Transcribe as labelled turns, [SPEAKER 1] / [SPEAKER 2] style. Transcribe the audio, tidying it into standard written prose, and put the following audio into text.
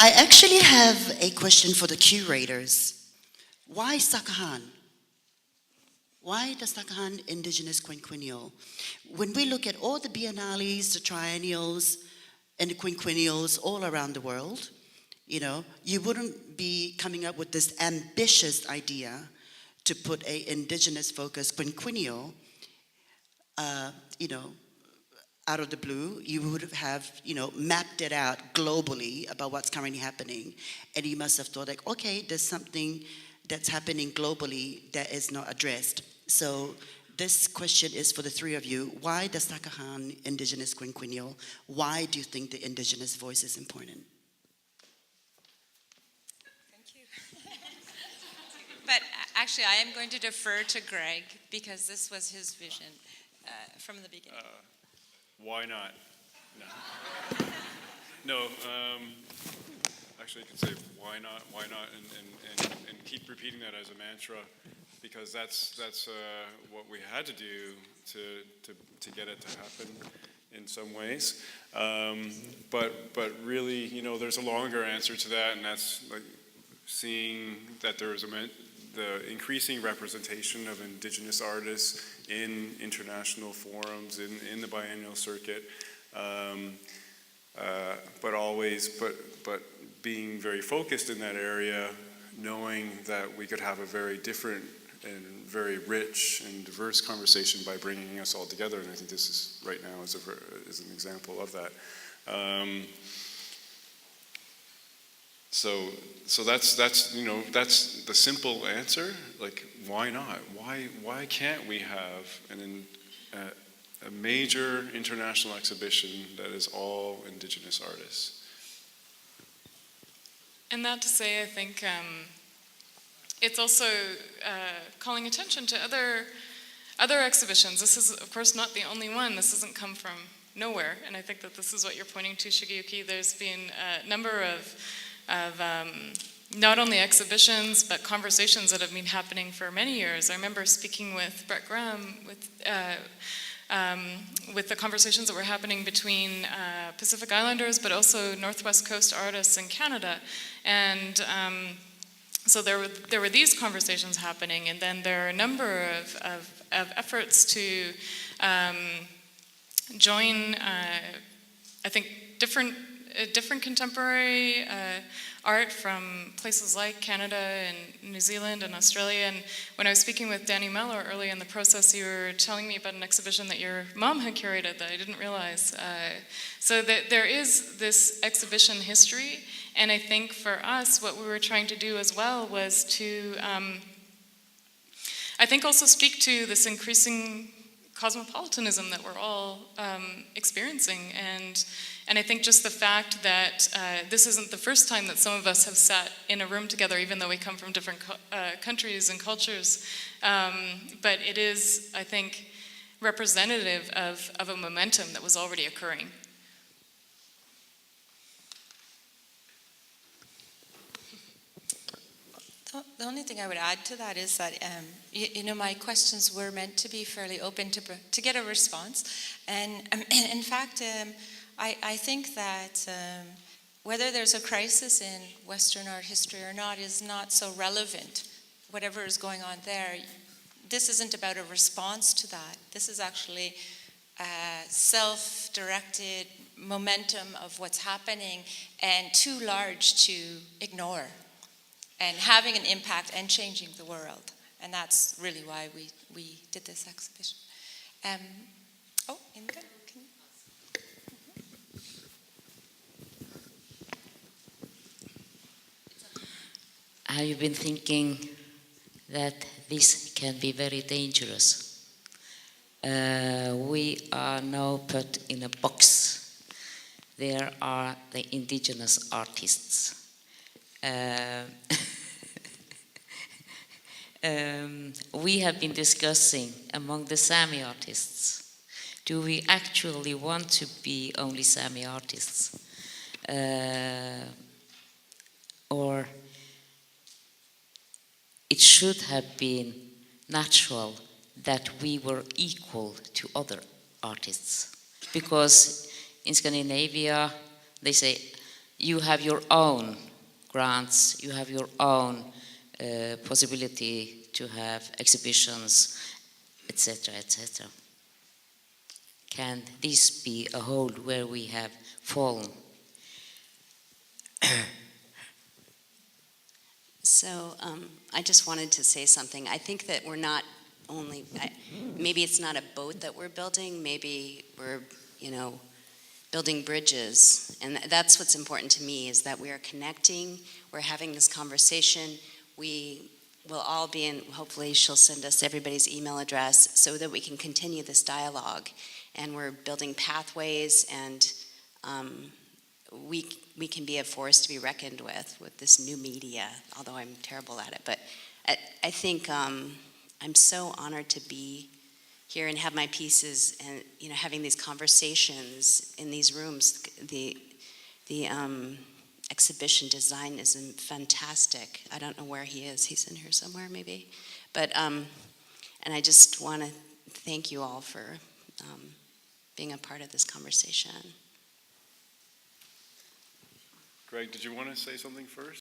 [SPEAKER 1] I actually have a question for the curators. Why Sakahàn? Why the Sakahàn Indigenous Quinquennial? When we look at all the biennales, the triennials, and the quinquennials all around the world, you wouldn't be coming up with this ambitious idea to put a indigenous focused quinquennial, out of the blue. You would have, mapped it out globally about what's currently happening. And you must have thought like, okay, there's something that's happening globally that is not addressed. So this question is for the three of you. Why the Sakahàn Indigenous Quinquennial? Why do you think the indigenous voice is important?
[SPEAKER 2] Thank you. But actually, I am going to defer to Greg because this was his vision from the beginning.
[SPEAKER 3] Why not? No. Actually, I could say why not, and keep repeating that as a mantra, because that's what we had to do to get it to happen in some ways. But really, there's a longer answer to that, and that's like seeing that there is the increasing representation of Indigenous artists in international forums, in the biennial circuit, but being very focused in that area, knowing that we could have a very different and very rich and diverse conversation by bringing us all together, and I think this is right now is an example of that. So that's the simple answer. Like, why not? Why can't we have a major international exhibition that is all Indigenous artists?
[SPEAKER 4] And that to say, I think it's also calling attention to other exhibitions. This is, of course, not the only one. This doesn't come from nowhere, and I think that this is what you're pointing to, Shigeyuki. There's been a number of not only exhibitions, but conversations that have been happening for many years. I remember speaking with Brett Graham with the conversations that were happening between Pacific Islanders, but also Northwest Coast artists in Canada. And so there were these conversations happening, and then there are a number of efforts to join, I think, different contemporary art from places like Canada and New Zealand and Australia. And when I was speaking with Danny Mellor early in the process, you were telling me about an exhibition that your mom had curated that I didn't realize. So that there is this exhibition history, and I think for us, what we were trying to do as well was to, I think, also speak to this increasing cosmopolitanism that we're all experiencing, and I think just the fact that this isn't the first time that some of us have sat in a room together, even though we come from different countries and cultures, but it is, I think, representative of a momentum that was already occurring.
[SPEAKER 2] The only thing I would add to that is that, my questions were meant to be fairly open to get a response. And in fact, I think that whether there's a crisis in Western art history or not is not so relevant. Whatever is going on there, this isn't about a response to that. This is actually a self-directed momentum of what's happening and too large to ignore, and having an impact and changing the world. And that's really why we did this exhibition. Inga, can you?
[SPEAKER 5] I've been thinking that this can be very dangerous. We are now put in a box. There are the indigenous artists. We have been discussing among the Sami artists, do we actually want to be only Sami artists? Or it should have been natural that we were equal to other artists. Because in Scandinavia, they say, you have your own grants, you have your own possibility to have exhibitions, etc., etc. Can this be a hold where we have fallen?
[SPEAKER 6] So I just wanted to say something. I think that we're not only, maybe it's not a boat that we're building, maybe we're, building bridges. And that's what's important to me, is that we are connecting, we're having this conversation. We will all be in, hopefully she'll send us everybody's email address so that we can continue this dialogue. And we're building pathways, and we can be a force to be reckoned with this new media, although I'm terrible at it. But I think I'm so honored to be here and have my pieces, and having these conversations in these rooms. The exhibition design is fantastic. I don't know where he is. He's in here somewhere, maybe. But and I just want to thank you all for being a part of this conversation.
[SPEAKER 3] Greg, did you want to say something first?